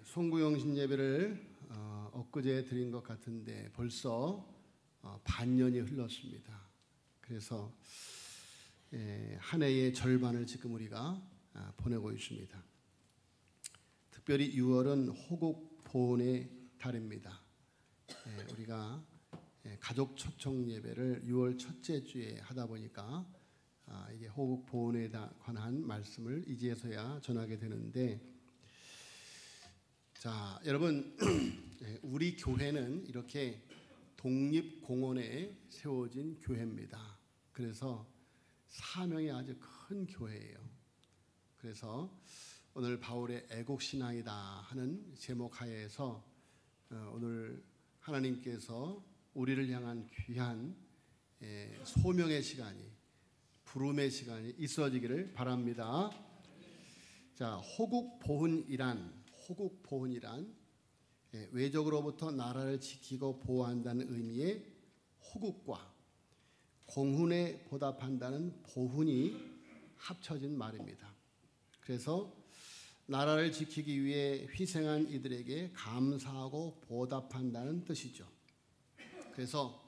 송구영신 예배를 엊그제 드린 것 같은데 벌써 반년이 흘렀습니다. 그래서 한 해의 절반을 지금 우리가 보내고 있습니다. 특별히 6월은 호국 보훈의 달입니다. 우리가 가족 초청 예배를 6월 첫째 주에 하다 보니까 이게 호국 보훈에 관한 말씀을 이제서야 전하게 되는데, 자, 여러분, 우리 교회는 이렇게 독립공원에 세워진 교회입니다. 그래서 사명이 아주 큰 교회예요. 그래서 오늘 바울의 애국신앙이다 하는 제목 하에서 오늘 하나님께서 우리를 향한 귀한 소명의 시간이, 부름의 시간이 있어지기를 바랍니다. 자, 호국보훈이란 외적으로부터 나라를 지키고 보호한다는 의미의 호국과 공훈에 보답한다는 보훈이 합쳐진 말입니다. 그래서 나라를 지키기 위해 희생한 이들에게 감사하고 보답한다는 뜻이죠. 그래서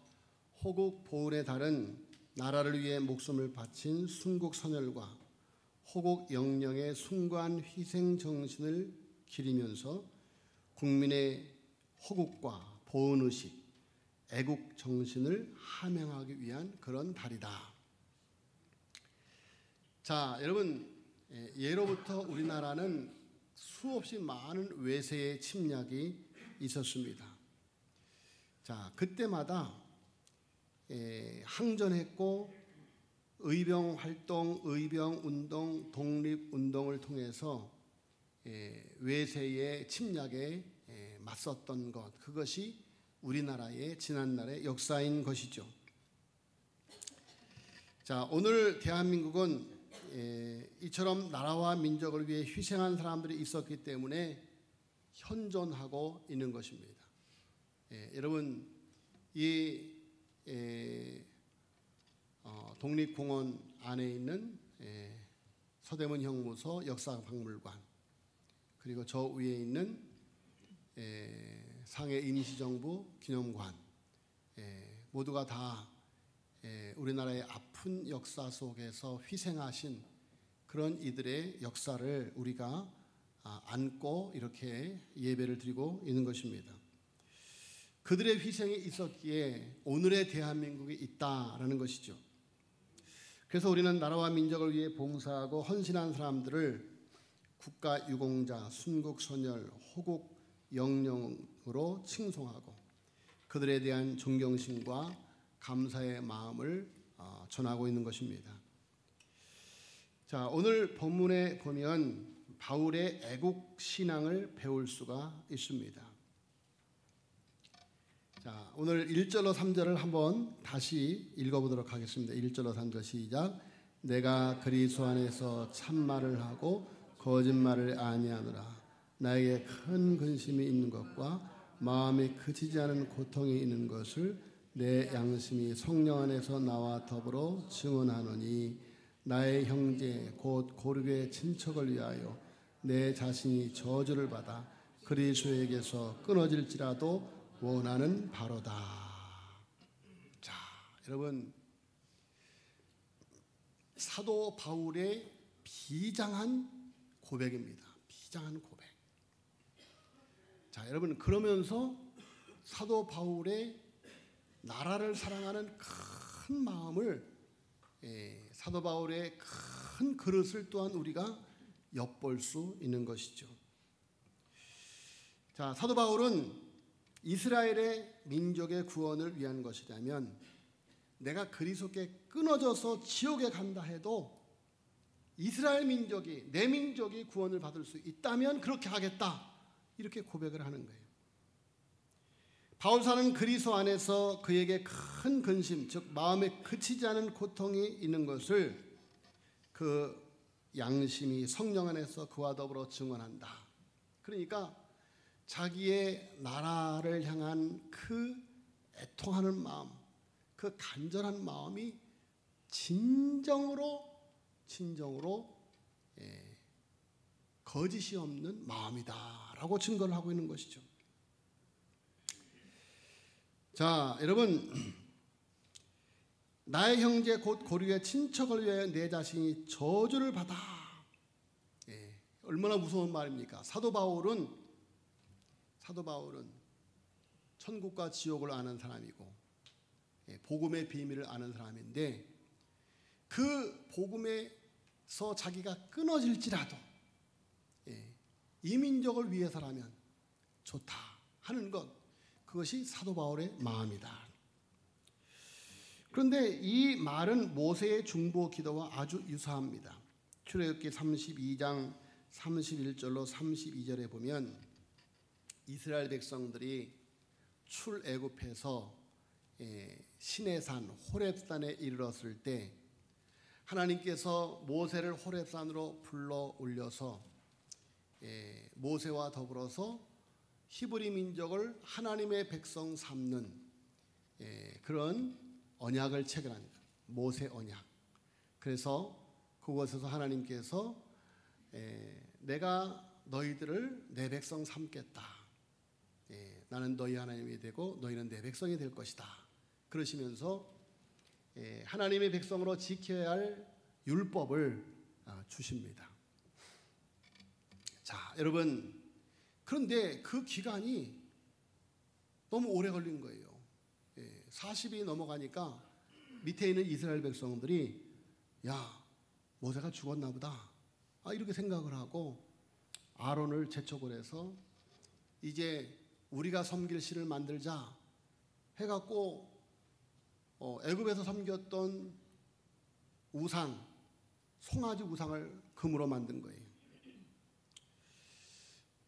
호국보훈의 달은 나라를 위해 목숨을 바친 순국선열과 호국영령의 숭고한 희생정신을 기리면서 국민의 호국과 보훈의식, 애국정신을 함양하기 위한 그런 달이다. 자, 여러분, 예로부터 우리나라는 수없이 많은 외세의 침략이 있었습니다. 자, 그때마다 항전했고 의병활동, 의병운동, 독립운동을 통해서 외세의 침략에 맞섰던 것, 그것이 우리나라의 지난날의 역사인 것이죠. 자, 오늘 대한민국은 이처럼 나라와 민족을 위해 희생한 사람들이 있었기 때문에 현존하고 있는 것입니다. 여러분, 이 독립공원 안에 있는 서대문 형무소 역사박물관, 그리고 저 위에 있는 상해 임시정부 기념관, 모두가 다 우리나라의 아픈 역사 속에서 희생하신 그런 이들의 역사를 우리가 안고 이렇게 예배를 드리고 있는 것입니다. 그들의 희생이 있었기에 오늘의 대한민국이 있다라는 것이죠. 그래서 우리는 나라와 민족을 위해 봉사하고 헌신한 사람들을 국가유공자, 순국선열, 호국영령으로 칭송하고 그들에 대한 존경심과 감사의 마음을 전하고 있는 것입니다. 자, 오늘 본문에 보면 바울의 애국신앙을 배울 수가 있습니다. 자, 오늘 1절로 3절을 한번 다시 읽어보도록 하겠습니다. 1절로 3절 시작. 내가 그리스도 안에서 참말을 하고 거짓말을 아니하노라. 나에게 큰 근심이 있는 것과 마음이 그치지 않은 고통이 있는 것을 내 양심이 성령 안에서 나와 더불어 증언하노니, 나의 형제 곧 고륙의 친척을 위하여 내 자신이 저주를 받아 그리스도에게서 끊어질지라도 원하는 바로다. 자, 여러분, 사도 바울의 비장한 고백입니다. 비장한 고백. 자, 여러분, 그러면서 사도 바울의 나라를 사랑하는 큰 마음을, 사도 바울의 큰 그릇을 또한 우리가 엿볼 수 있는 것이죠. 자, 사도 바울은 이스라엘의 민족의 구원을 위한 것이라면, 내가 그리스도께 끊어져서 지옥에 간다 해도 이스라엘 민족이, 내 민족이 구원을 받을 수 있다면 그렇게 하겠다, 이렇게 고백을 하는 거예요. 바울사는 그리스도 안에서 그에게 큰 근심, 즉 마음에 그치지 않은 고통이 있는 것을 그 양심이 성령 안에서 그와 더불어 증언한다. 그러니까 자기의 나라를 향한 그 애통하는 마음, 그 간절한 마음이 진정으로 거짓이 없는 마음이다라고 증거를 하고 있는 것이죠. 자, 여러분, 나의 형제 곧 고류의 친척을 위하여 내 자신이 저주를 받아. 얼마나 무서운 말입니까? 사도 바울은 천국과 지옥을 아는 사람이고 복음의 비밀을 아는 사람인데, 그 복음에서 자기가 끊어질지라도 이민족을 위해서라면 좋다 하는 것, 그것이 사도 바울의 마음이다. 그런데 이 말은 모세의 중보 기도와 아주 유사합니다. 출애굽기 32장 31절로 32절에 보면 이스라엘 백성들이 출애굽해서 시내산 호렙산에 이르렀을 때 하나님께서 모세를 호렙산으로 불러 올려서 모세와 더불어서 히브리 민족을 하나님의 백성 삼는 그런 언약을 체결합니다. 모세 언약. 그래서 그곳에서 하나님께서 내가 너희들을 내 백성 삼겠다. 나는 너희 하나님이 되고 너희는 내 백성이 될 것이다. 그러시면서 하나님의 백성으로 지켜야 할 율법을 주십니다. 자, 여러분, 그런데 그 기간이 너무 오래 걸린 거예요. 40이 넘어가니까 밑에 있는 이스라엘 백성들이 야, 모세가 죽었나 보다, 이렇게 생각을 하고 아론을 재촉을 해서 이제 우리가 섬길 신을 만들자 해갖고 애굽에서 섬겼던 우상, 송아지 우상을 금으로 만든 거예요.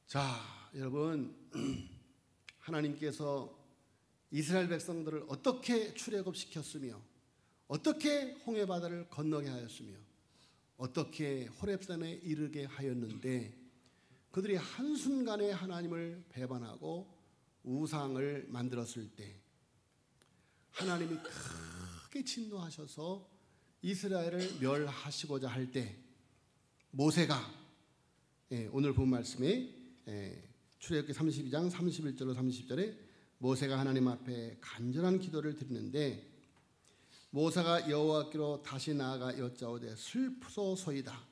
자, 여러분, 하나님께서 이스라엘 백성들을 어떻게 출애굽시켰으며 어떻게 홍해 바다를 건너게 하였으며 어떻게 호렙산에 이르게 하였는데, 그들이 한순간에 하나님을 배반하고 우상을 만들었을 때 하나님이 크게 진노하셔서 이스라엘을 멸하시고자 할 때 모세가 오늘 본 말씀에 출애굽기 32장 31절로 30절에 모세가 하나님 앞에 간절한 기도를 드리는데, 모세가 여호와께로 다시 나아가 여짜오되 슬프소서이다.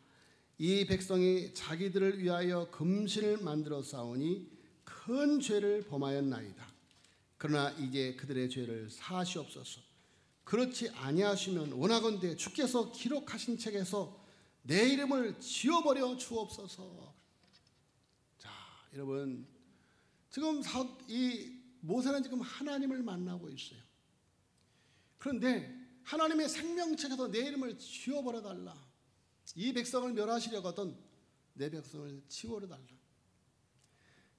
이 백성이 자기들을 위하여 금신을 만들어 싸우니 큰 죄를 범하였나이다. 그러나 이제 그들의 죄를 사하시옵소서. 그렇지 아니하시면 원하건대 주께서 기록하신 책에서 내 이름을 지워버려 주옵소서. 자, 여러분, 지금 이 모세는 지금 하나님을 만나고 있어요. 그런데 하나님의 생명책에서 내 이름을 지워버려 달라. 이 백성을 멸하시려거든 내 백성을 지워버려 달라.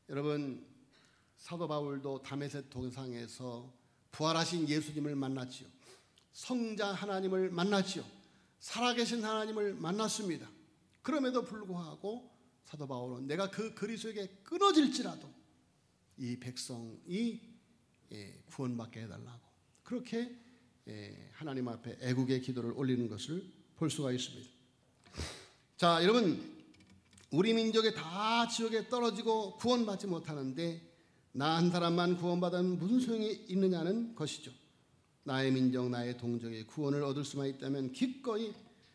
여러분, 사도 바울도 다메섹 동상에서 부활하신 예수님을 만났지요. 성자 하나님을 만났지요. 살아계신 하나님을 만났습니다. 그럼에도 불구하고 사도 바울은 내가 그 그리스도에게 끊어질지라도 이 백성이 구원받게 해달라고 그렇게 하나님 앞에 애국의 기도를 올리는 것을 볼 수가 있습니다. 자, 여러분, 우리 민족이 다 지옥에 떨어지고 구원받지 못하는데 나 한 사람만 구원받으면 무슨 소용이 있느냐는 것이죠. 나의 민족, 나의 동족이 구원을 얻을 수만 있다면 기꺼이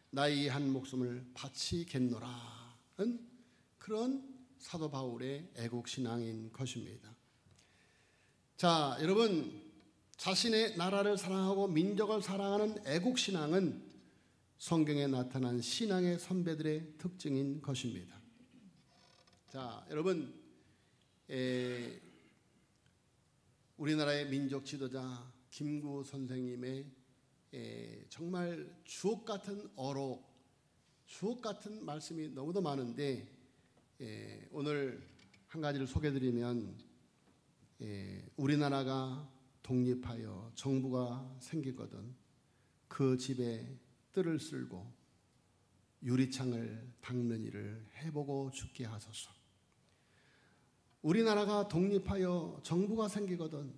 나의 한 목숨을 바치겠노라는 그런 사도 바울의 애국신앙인 것입니다. 자, 여러분, 자신의 나라를 사랑하고 민족을 사랑하는 애국신앙은 성경에 나타난 신앙의 선배들의 특징인 것입니다. 자, 여러분, 우리나라의 민족 지도자 김구 선생님의 정말 주옥 같은 어록, 주옥 같은 말씀이 너무도 많은데 오늘 한 가지를 소개해드리면, 우리나라가 독립하여 정부가 생기거든 그 집에 뜰을 쓸고 유리창을 닦는 일을 해보고 죽게 하소서. 우리나라가 독립하여 정부가 생기거든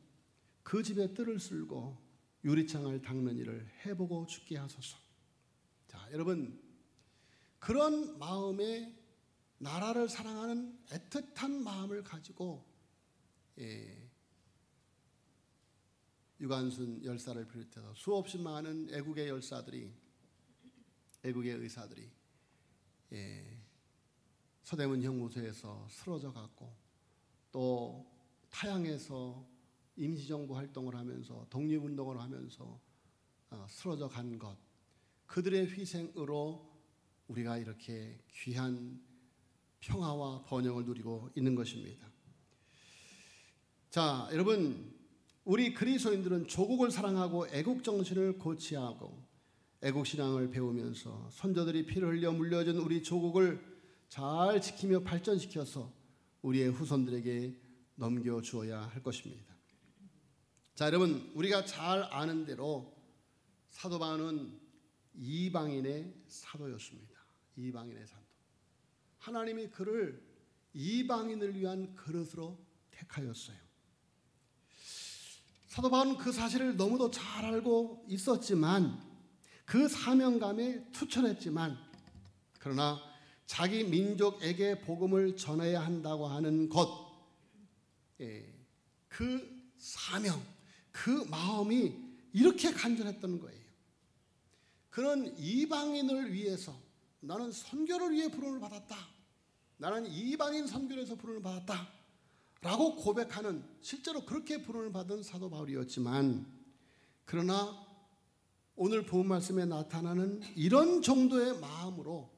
그 집에 뜰을 쓸고 유리창을 닦는 일을 해보고 죽게 하소서. 자, 여러분, 그런 마음의 나라를 사랑하는 애틋한 마음을 가지고 유관순 열사를 비롯해서 수없이 많은 애국의 열사들이, 애국의 의사들이 서대문 형무소에서 쓰러져 갔고, 또 타향에서 임시정부 활동을 하면서 독립운동을 하면서 쓰러져 간 것, 그들의 희생으로 우리가 이렇게 귀한 평화와 번영을 누리고 있는 것입니다. 자, 여러분, 우리 그리스도인들은 조국을 사랑하고 애국 정신을 고취하고 애국 신앙을 배우면서 선조들이 피를 흘려 물려준 우리 조국을 잘 지키며 발전시켜서 우리의 후손들에게 넘겨주어야 할 것입니다. 자, 여러분, 우리가 잘 아는 대로 사도 바울은 이방인의 사도였습니다. 이방인의 사도. 하나님이 그를 이방인을 위한 그릇으로 택하였어요. 사도 바울은 그 사실을 너무도 잘 알고 있었지만, 그 사명감에 투철했지만, 그러나 자기 민족에게 복음을 전해야 한다고 하는 것, 그 사명, 그 마음이 이렇게 간절했던 거예요. 그는 이방인을 위해서, 나는 선교를 위해 부름을 받았다, 나는 이방인 선교를 해서 부름을 받았다 라고 고백하는, 실제로 그렇게 부름을 받은 사도 바울이었지만, 그러나 오늘 본 말씀에 나타나는 이런 정도의 마음으로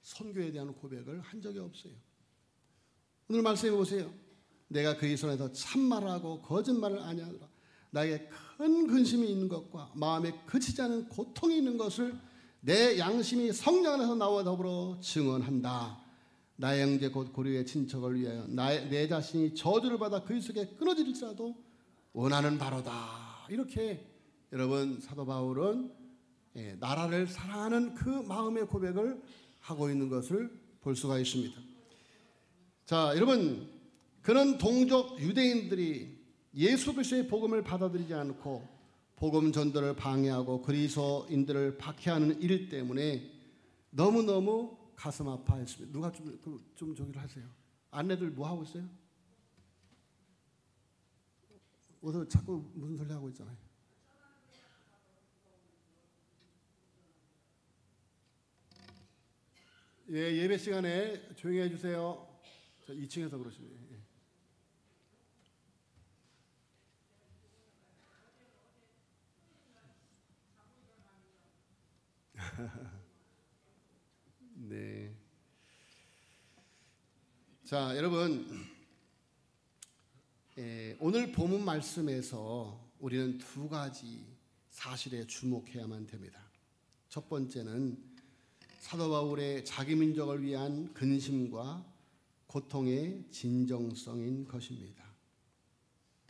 선교에 대한 고백을 한 적이 없어요. 오늘 말씀해 보세요. 내가 그의 손에서 참말하고 거짓말을 아니하노라. 나에게 큰 근심이 있는 것과 마음에 그치지 않은 고통이 있는 것을 내 양심이 성령 안에서 나와 더불어 증언한다. 나의 형제 곧 고려의 친척을 위하여 내 자신이 저주를 받아 그의 속에 끊어질지라도 원하는 바로다. 이렇게 여러분, 사도 바울은 나라를 사랑하는 그 마음의 고백을 하고 있는 것을 볼 수가 있습니다. 자, 여러분, 그는 동족 유대인들이 예수 그리스도의 복음을 받아들이지 않고 복음 전도를 방해하고 그리스도인들을 박해하는 일 때문에 너무너무 가슴 아파했습니다. 누가 좀 저기를 하세요. 안내들 뭐 하고 있어요? 어서 자꾸 무슨 소리 하고 있잖아요. 예, 예배 시간에 조용히 해주세요. 저 2층에서 그러시네요. 예. 네. 자, 여러분, 오늘 본문 말씀에서 우리는 두 가지 사실에 주목해야만 됩니다. 첫 번째는 사도 바울의 자기 민족을 위한 근심과 고통의 진정성인 것입니다.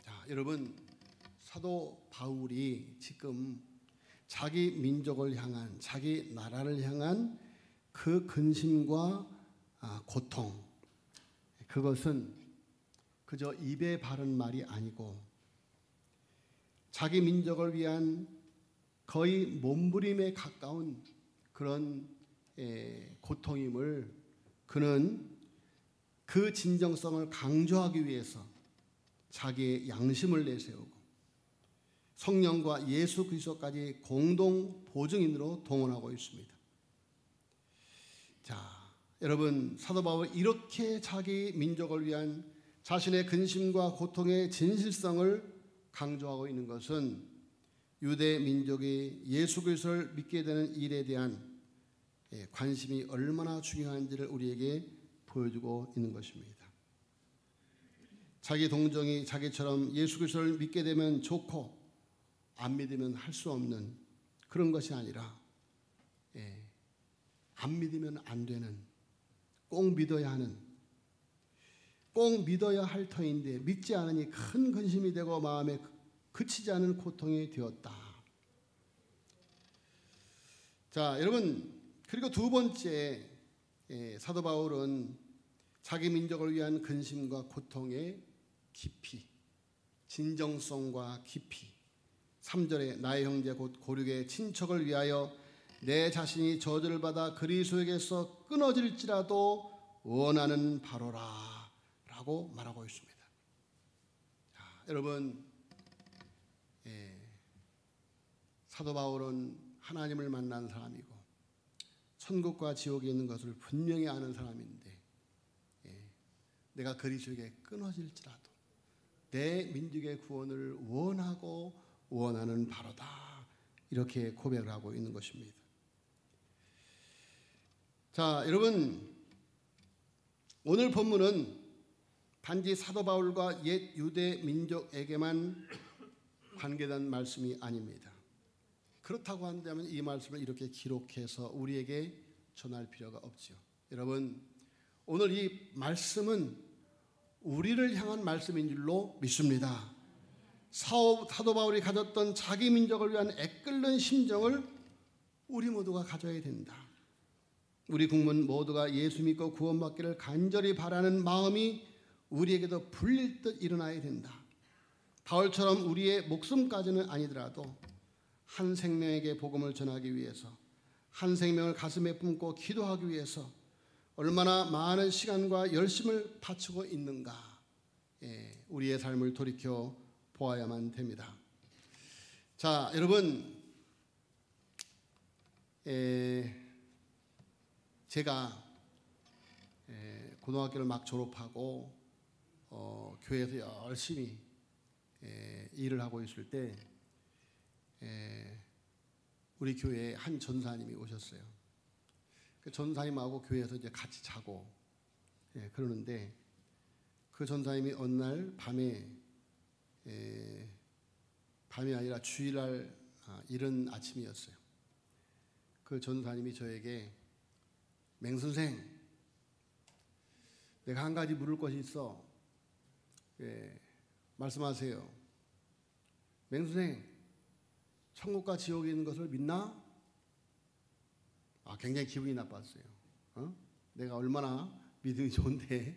자, 여러분, 사도 바울이 지금 자기 민족을 향한, 자기 나라를 향한 그 근심과 고통, 그것은 그저 입에 바른 말이 아니고 자기 민족을 위한 거의 몸부림에 가까운 그런 고통임을 그는 그 진정성을 강조하기 위해서 자기의 양심을 내세우고 성령과 예수 그리스도까지 공동 보증인으로 동원하고 있습니다. 자, 여러분, 사도 바울이 이렇게 자기 민족을 위한 자신의 근심과 고통의 진실성을 강조하고 있는 것은 유대 민족이 예수 그리스도를 믿게 되는 일에 대한 관심이 얼마나 중요한지를 우리에게 보여주고 있는 것입니다. 자기 동정이 자기처럼 예수 그리스도를 믿게 되면 좋고 안 믿으면 할 수 없는 그런 것이 아니라 안 믿으면 안 되는, 꼭 믿어야 하는, 꼭 믿어야 할 터인데 믿지 않으니 큰 근심이 되고 마음에 그치지 않은 고통이 되었다. 자, 여러분, 그리고 두 번째, 사도 바울은 자기 민족을 위한 근심과 고통의 깊이, 진정성과 깊이, 3절에 나의 형제 곧 고륙의 친척을 위하여 내 자신이 저주를 받아 그리스도에게서 끊어질지라도 원하는 바로라 라고 말하고 있습니다. 자, 여러분, 사도 바울은 하나님을 만난 사람이고 천국과 지옥에 있는 것을 분명히 아는 사람인데, 내가 그리스도에게 끊어질지라도 내 민족의 구원을 원하고 원하는 바로다, 이렇게 고백을 하고 있는 것입니다. 자, 여러분, 오늘 본문은 단지 사도 바울과 옛 유대 민족에게만 관계된 말씀이 아닙니다. 그렇다고 한다면 이 말씀을 이렇게 기록해서 우리에게 전할 필요가 없죠. 여러분, 오늘 이 말씀은 우리를 향한 말씀인 줄로 믿습니다. 사도 바울이 가졌던 자기 민족을 위한 애끓는 심정을 우리 모두가 가져야 된다. 우리 국민 모두가 예수 믿고 구원받기를 간절히 바라는 마음이 우리에게도 불릴 듯 일어나야 된다. 바울처럼 우리의 목숨까지는 아니더라도 한 생명에게 복음을 전하기 위해서, 한 생명을 가슴에 품고 기도하기 위해서 얼마나 많은 시간과 열심을 바치고 있는가, 우리의 삶을 돌이켜 보아야만 됩니다. 자, 여러분, 제가 고등학교를 막 졸업하고 교회에서 열심히 일을 하고 있을 때 우리 교회에 한 전사님이 오셨어요. 그 전사님하고 교회에서 이제 같이 자고 그러는데, 그 전사님이 어느 날 밤에 밤이 아니라 주일날 이른 아침이었어요. 그 전사님이 저에게, 맹선생, 내가 한 가지 물을 것이 있어. 말씀하세요. 맹선생, 천국과 지옥에 있는 것을 믿나? 굉장히 기분이 나빴어요. 내가 얼마나 믿음이 좋은데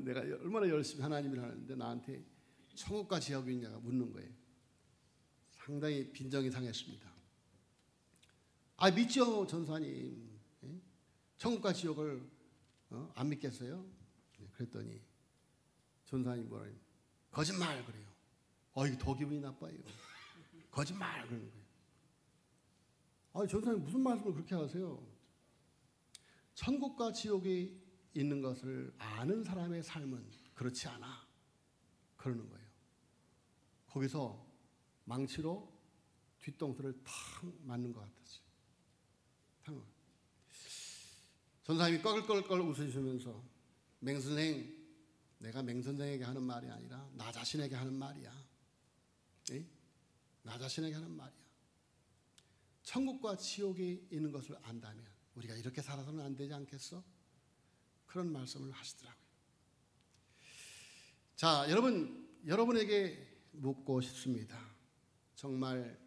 내가 얼마나 열심히 하나님을 하는데 나한테 천국과 지옥이 있냐고 묻는 거예요. 상당히 빈정이 상했습니다. 믿죠, 전사님. 천국과 지옥을 안 믿겠어요? 그랬더니 전사님 뭐라 해요? 거짓말 그래요. 이게 더 기분이 나빠요. 거짓말 그러는 거예요. 전사님 무슨 말씀을 그렇게 하세요? 천국과 지옥이 있는 것을 아는 사람의 삶은 그렇지 않아, 그러는 거예요. 거기서 망치로 뒤통수를 탁 맞는 것 같았어요. 전사님이 꺼끌꺼끌 웃으시면서, 맹선생, 내가 맹선생에게 하는 말이 아니라 나 자신에게 하는 말이야. 나 자신에게 하는 말이야. 천국과 지옥이 있는 것을 안다면 우리가 이렇게 살아서는 안 되지 않겠어? 그런 말씀을 하시더라고요. 자, 여러분에게 묻고 싶습니다. 정말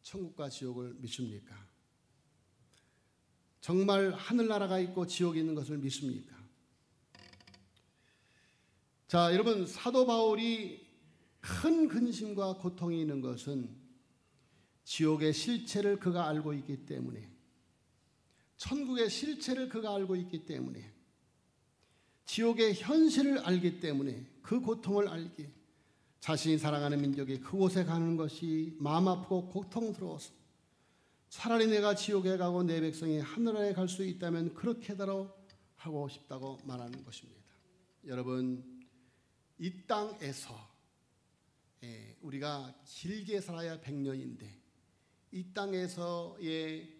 천국과 지옥을 믿습니까? 정말 하늘나라가 있고 지옥이 있는 것을 믿습니까? 자, 여러분, 사도 바울이 큰 근심과 고통이 있는 것은 지옥의 실체를 그가 알고 있기 때문에, 천국의 실체를 그가 알고 있기 때문에, 지옥의 현실을 알기 때문에, 그 고통을 알기에 자신이 사랑하는 민족이 그곳에 가는 것이 마음 아프고 고통스러워서 차라리 내가 지옥에 가고 내 백성이 하늘나라에 갈 수 있다면 그렇게라도 하고 싶다고 말하는 것입니다. 여러분, 이 땅에서 우리가 길게 살아야 100년인데 이 땅에서의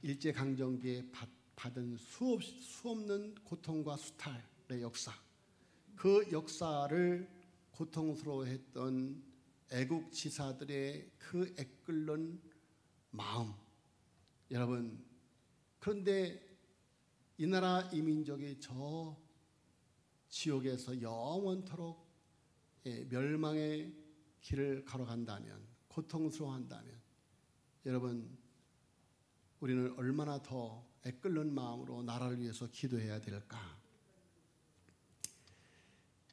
일제강점기에 받은 수 없는 고통과 수탈의 역사, 그 역사를 고통스러워했던 애국지사들의 그 애끓는 마음, 여러분, 그런데 이 나라 이 민족이 저 지옥에서 영원토록 멸망의 길을 걸어간다면, 고통스러워한다면, 여러분, 우리는 얼마나 더 애끓는 마음으로 나라를 위해서 기도해야 될까?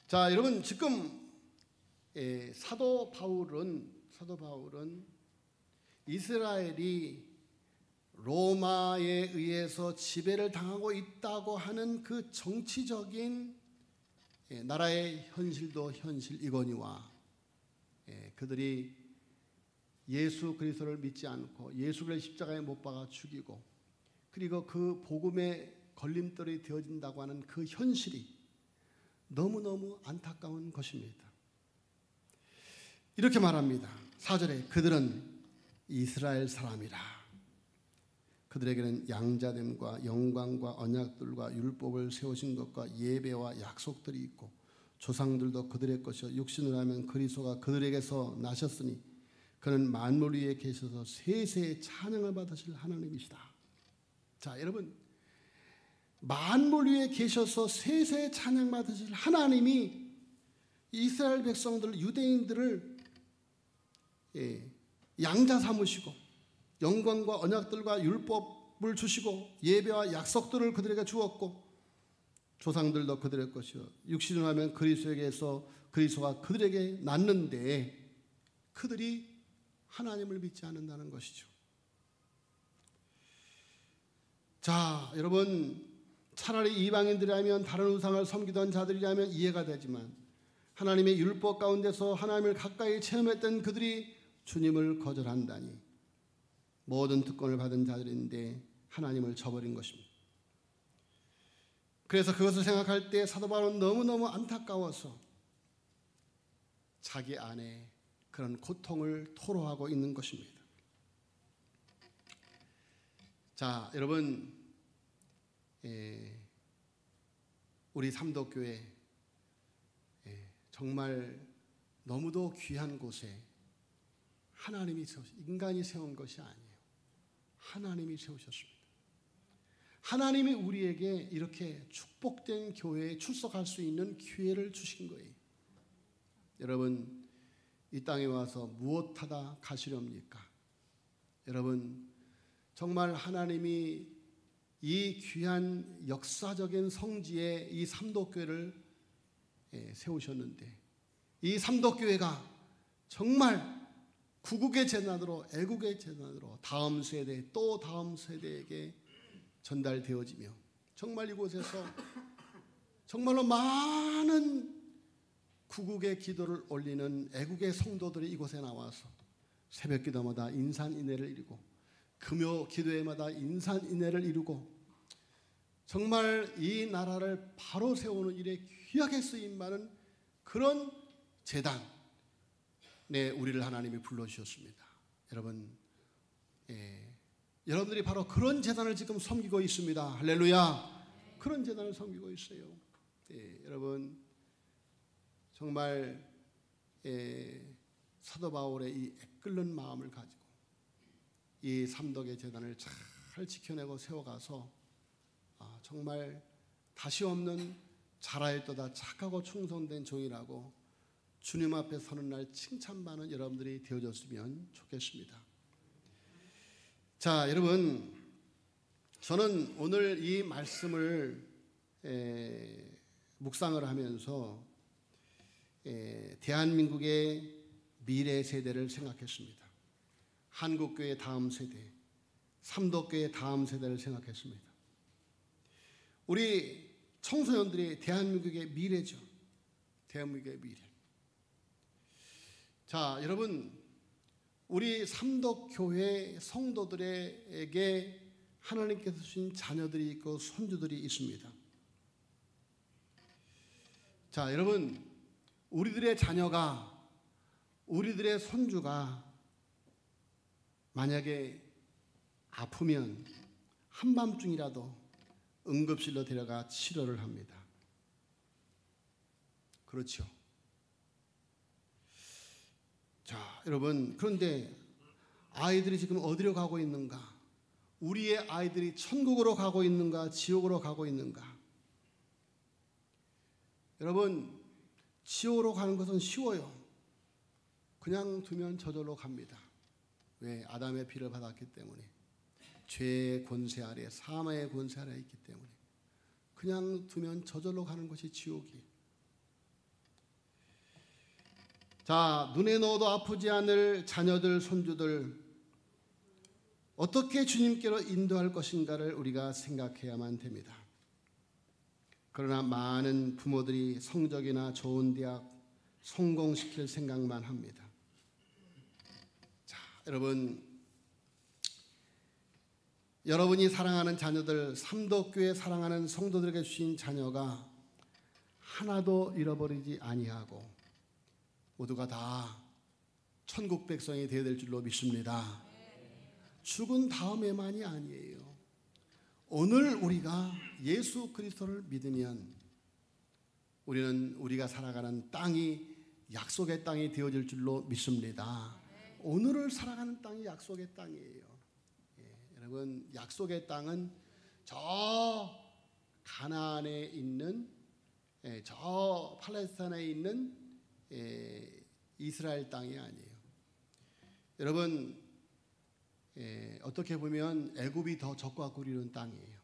자, 여러분, 지금 사도 바울은 이스라엘이 로마에 의해서 지배를 당하고 있다고 하는 그 정치적인 나라의 현실도 현실이거니와 그들이 예수 그리스도를 믿지 않고 예수를 십자가에 못 박아 죽이고 그리고 그 복음의 걸림돌이 되어진다고 하는 그 현실이 너무너무 안타까운 것입니다. 이렇게 말합니다. 4절에 그들은 이스라엘 사람이라. 그들에게는 양자됨과 영광과 언약들과 율법을 세우신 것과 예배와 약속들이 있고 조상들도 그들의 것이요 육신으로 하면 그리스도가 그들에게서 나셨으니 그는 만물 위에 계셔서 세세의 찬양을 받으실 하나님이시다. 자, 여러분, 만물 위에 계셔서 세세의 찬양 받으실 하나님이 이스라엘 백성들, 유대인들을 양자 삼으시고 영광과 언약들과 율법을 주시고 예배와 약속들을 그들에게 주었고 조상들도 그들의 것이요 육신으로 하면 그리스도에게서 그리스도가 그들에게 났는데 그들이 하나님을 믿지 않는다는 것이죠. 자, 여러분, 차라리 이방인들이라면 다른 우상을 섬기던 자들이라면 이해가 되지만 하나님의 율법 가운데서 하나님을 가까이 체험했던 그들이 주님을 거절한다니 모든 특권을 받은 자들인데 하나님을 저버린 것입니다. 그래서 그것을 생각할 때 사도 바울은 너무너무 안타까워서 자기 안에 그런 고통을 토로하고 있는 것입니다. 자, 여러분, 우리 삼도교회 정말 너무도 귀한 곳에 하나님이 인간이 세운 것이 아니에요. 하나님이 세우셨습니다. 하나님이 우리에게 이렇게 축복된 교회에 출석할 수 있는 기회를 주신 거예요. 여러분, 이 땅에 와서 무엇하다 가시렵니까? 여러분, 정말 하나님이 이 귀한 역사적인 성지에 이 삼도교회를 세우셨는데 이 삼도교회가 정말 구국의 재난으로 애국의 재난으로 다음 세대 또 다음 세대에게 전달되어지며 정말 이곳에서 정말로 많은 구국의 기도를 올리는 애국의 성도들이 이곳에 나와서 새벽 기도마다 인산인해를 이루고 금요 기도회마다 인산인해를 이루고 정말 이 나라를 바로 세우는 일에 귀하게 쓰임받는 그런 재단 우리를 하나님이 불러주셨습니다. 여러분, 여러분들이 바로 그런 재단을 지금 섬기고 있습니다. 할렐루야. 그런 재단을 섬기고 있어요. 여러분, 정말 사도 바울의 이 애끓는 마음을 가지고 이 삼덕의 재단을 잘 지켜내고 세워가서 정말 다시 없는 자라였도다 착하고 충성된 종이라고 주님 앞에 서는 날 칭찬받는 여러분들이 되어졌으면 좋겠습니다. 자, 여러분, 저는 오늘 이 말씀을 묵상을 하면서 대한민국의 미래 세대를 생각했습니다. 한국교회 다음 세대, 삼도교회 다음 세대를 생각했습니다. 우리 청소년들이 대한민국의 미래죠. 대한민국의 미래. 자, 여러분, 우리 삼덕교회 성도들에게 하나님께서 주신 자녀들이 있고 손주들이 있습니다. 자, 여러분, 우리들의 자녀가, 우리들의 손주가 만약에 아프면 한밤중이라도 응급실로 데려가 치료를 합니다. 그렇죠. 자, 여러분, 그런데 아이들이 지금 어디로 가고 있는가? 우리의 아이들이 천국으로 가고 있는가? 지옥으로 가고 있는가? 여러분, 지옥으로 가는 것은 쉬워요. 그냥 두면 저절로 갑니다. 왜? 아담의 피를 받았기 때문에. 죄의 권세 아래, 사망의 권세 아래 있기 때문에. 그냥 두면 저절로 가는 것이 지옥이에요. 자, 눈에 넣어도 아프지 않을 자녀들, 손주들, 어떻게 주님께로 인도할 것인가를 우리가 생각해야만 됩니다. 그러나 많은 부모들이 성적이나 좋은 대학 성공시킬 생각만 합니다. 자, 여러분이 사랑하는 자녀들, 삼덕교회 사랑하는 성도들에게 주신 자녀가 하나도 잃어버리지 아니하고 모두가 다 천국 백성이 되어야 될 줄로 믿습니다. 죽은 다음에만이 아니에요. 오늘 우리가 예수 그리스도를 믿으면 우리는 우리가 살아가는 땅이 약속의 땅이 되어질 줄로 믿습니다. 오늘을 살아가는 땅이 약속의 땅이에요. 여러분, 약속의 땅은 저 가나안에 있는 저 팔레스타인에 있는 이스라엘 땅이 아니에요. 여러분, 어떻게 보면 애굽이 더 적과 꿀이는 땅이에요.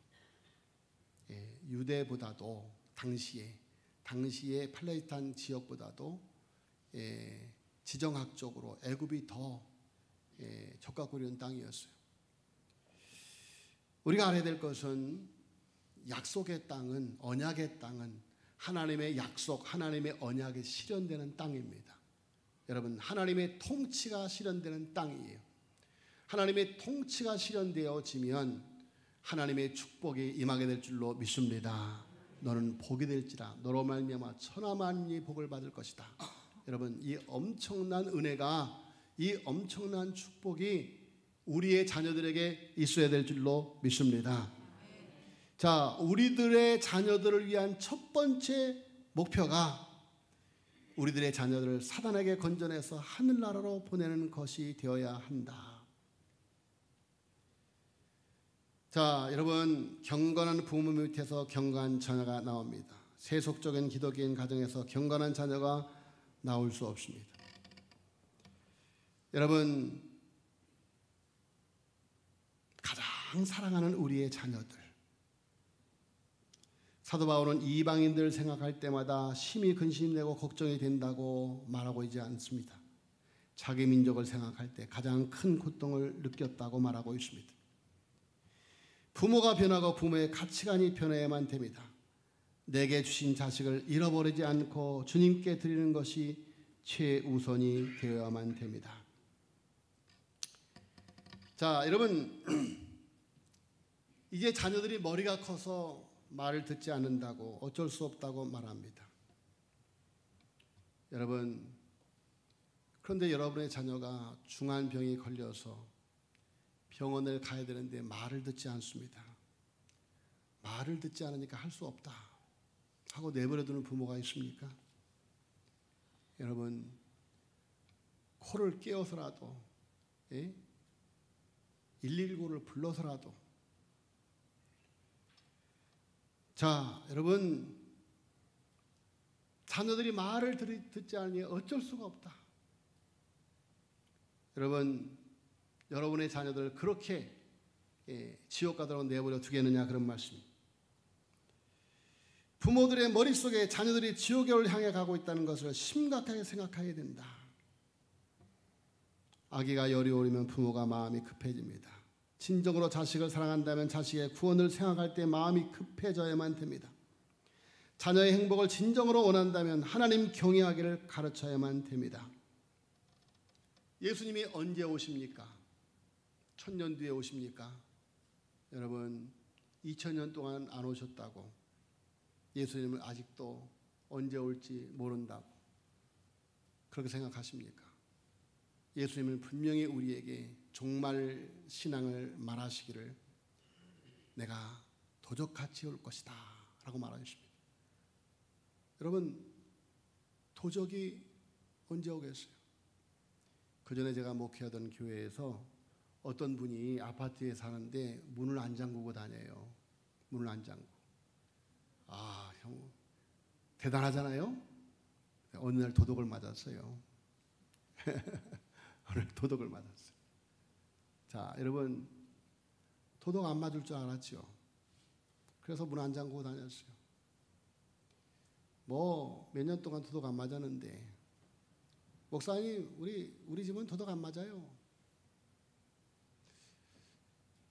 유대보다도 당시의 팔레스타인 지역보다도 지정학적으로 애굽이 더 적과 꿀이는 땅이었어요. 우리가 알아야 될 것은 약속의 땅은, 언약의 땅은 하나님의 약속, 하나님의 언약이 실현되는 땅입니다. 여러분, 하나님의 통치가 실현되는 땅이에요. 하나님의 통치가 실현되어지면 하나님의 축복이 임하게 될 줄로 믿습니다. 너는 복이 될지라 너로 말미암아 천하 만민이 복을 받을 것이다. 여러분, 이 엄청난 은혜가, 이 엄청난 축복이 우리의 자녀들에게 있어야 될 줄로 믿습니다. 자, 우리들의 자녀들을 위한 첫 번째 목표가 우리들의 자녀들을 사단에게 건져내서 하늘나라로 보내는 것이 되어야 한다. 자, 여러분, 경건한 부모 밑에서 경건한 자녀가 나옵니다. 세속적인 기독교인 가정에서 경건한 자녀가 나올 수 없습니다. 여러분, 가장 사랑하는 우리의 자녀들, 사도 바울은 이방인들 생각할 때마다 심히 근심되고 걱정이 된다고 말하고 있지 않습니다. 자기 민족을 생각할 때 가장 큰 고통을 느꼈다고 말하고 있습니다. 부모가 변하고 부모의 가치관이 변해야만 됩니다. 내게 주신 자식을 잃어버리지 않고 주님께 드리는 것이 최우선이 되어야만 됩니다. 자, 여러분, 이제 자녀들이 머리가 커서 말을 듣지 않는다고, 어쩔 수 없다고 말합니다. 여러분, 그런데 여러분의 자녀가 중한 병이 걸려서 병원을 가야 되는데 말을 듣지 않습니다. 말을 듣지 않으니까 할 수 없다 하고 내버려두는 부모가 있습니까? 여러분, 코를 깨워서라도 119를 불러서라도, 자, 여러분, 자녀들이 말을 듣지 않으니 어쩔 수가 없다. 여러분, 여러분의 자녀들을 그렇게 지옥 가도록 내버려 두겠느냐, 그런 말씀. 부모들의 머릿속에 자녀들이 지옥을 향해 가고 있다는 것을 심각하게 생각해야 된다. 아기가 열이 오르면 부모가 마음이 급해집니다. 진정으로 자식을 사랑한다면 자식의 구원을 생각할 때 마음이 급해져야만 됩니다. 자녀의 행복을 진정으로 원한다면 하나님 경외하기를 가르쳐야만 됩니다. 예수님이 언제 오십니까? 1000년 뒤에 오십니까? 여러분, 2000년 동안 안 오셨다고, 예수님은 아직도 언제 올지 모른다고 그렇게 생각하십니까? 예수님은 분명히 우리에게 종말 신앙을 말하시기를 내가 도적같이 올 것이다 라고 말하십니다. 여러분, 도적이 언제 오겠어요? 그 전에 제가 목회하던 교회에서 어떤 분이 아파트에 사는데 문을 안 잠그고 다녀요. 문을 안 잠그고. 아, 형 대단하잖아요. 어느 날 도둑을 맞았어요. 오늘 도둑을 맞았어요. 자, 여러분, 도둑 안 맞을 줄 알았죠. 그래서 문 안 잠그고 다녔어요. 뭐 몇 년 동안 도둑 안 맞았는데, 목사님, 우리 집은 도둑 안 맞아요.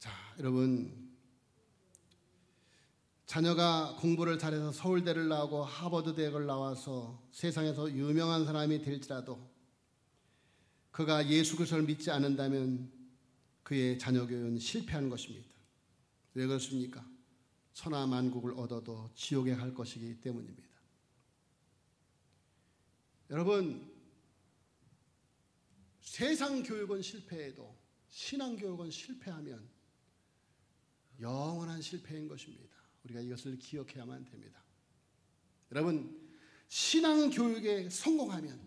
자, 여러분, 자녀가 공부를 잘해서 서울대를 나오고 하버드 대학을 나와서 세상에서 유명한 사람이 될지라도 그가 예수 그리스도를 믿지 않는다면 그의 자녀 교육은 실패한 것입니다. 왜 그렇습니까? 천하만국을 얻어도 지옥에 갈 것이기 때문입니다. 여러분, 세상 교육은 실패해도 신앙 교육은 실패하면 영원한 실패인 것입니다. 우리가 이것을 기억해야만 됩니다. 여러분, 신앙 교육에 성공하면,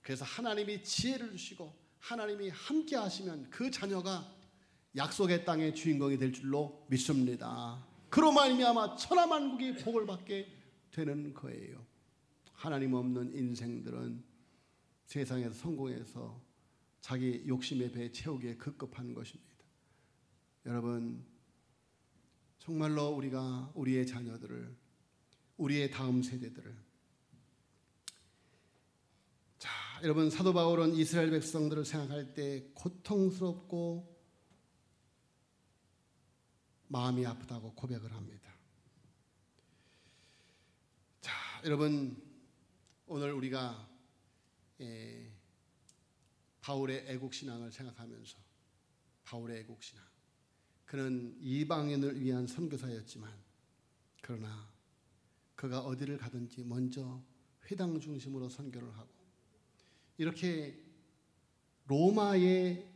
그래서 하나님이 지혜를 주시고 하나님이 함께 하시면 그 자녀가 약속의 땅의 주인공이 될 줄로 믿습니다. 그로 말미암아 천하만국이 복을 받게 되는 거예요. 하나님 없는 인생들은 세상에서 성공해서 자기 욕심의 배 채우기에 급급한 것입니다. 여러분, 정말로 우리가 우리의 자녀들을, 우리의 다음 세대들을, 자, 여러분, 사도 바울은 이스라엘 백성들을 생각할 때 고통스럽고 마음이 아프다고 고백을 합니다. 자, 여러분, 오늘 우리가 바울의 애국신앙을 생각하면서, 바울의 애국신앙, 그는 이방인을 위한 선교사였지만 그러나 그가 어디를 가든지 먼저 회당 중심으로 선교를 하고, 이렇게 로마에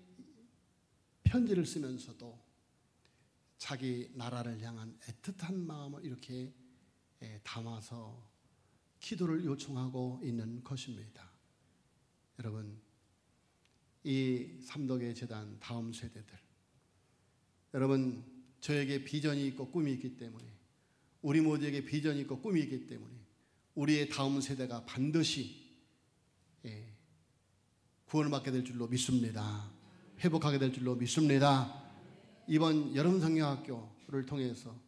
편지를 쓰면서도 자기 나라를 향한 애틋한 마음을 이렇게 담아서 기도를 요청하고 있는 것입니다. 여러분, 이 삼덕의 재단 다음 세대들, 여러분, 저에게 비전이 있고 꿈이 있기 때문에, 우리 모두에게 비전이 있고 꿈이 있기 때문에 우리의 다음 세대가 반드시 구원을 받게 될 줄로 믿습니다. 회복하게 될 줄로 믿습니다. 이번 여름 성경학교를 통해서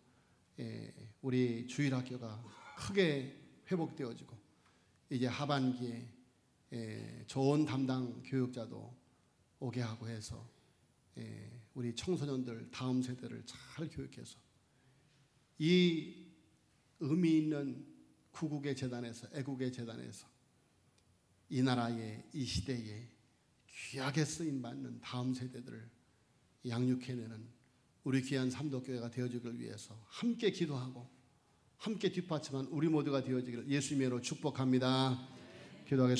우리 주일학교가 크게 회복되어지고, 이제 하반기에 좋은 담당 교육자도 오게 하고 해서 우리 청소년들 다음 세대를 잘 교육해서 이 의미 있는 구국의 재단에서, 애국의 재단에서 이 나라의, 이 시대에 귀하게 쓰임받는 다음 세대들을 양육해내는 우리 귀한 삼덕교회가 되어지기를 위해서 함께 기도하고 함께 뒷받침한 우리 모두가 되어지기를 예수님의 이름으로 축복합니다. 기도하겠습니다.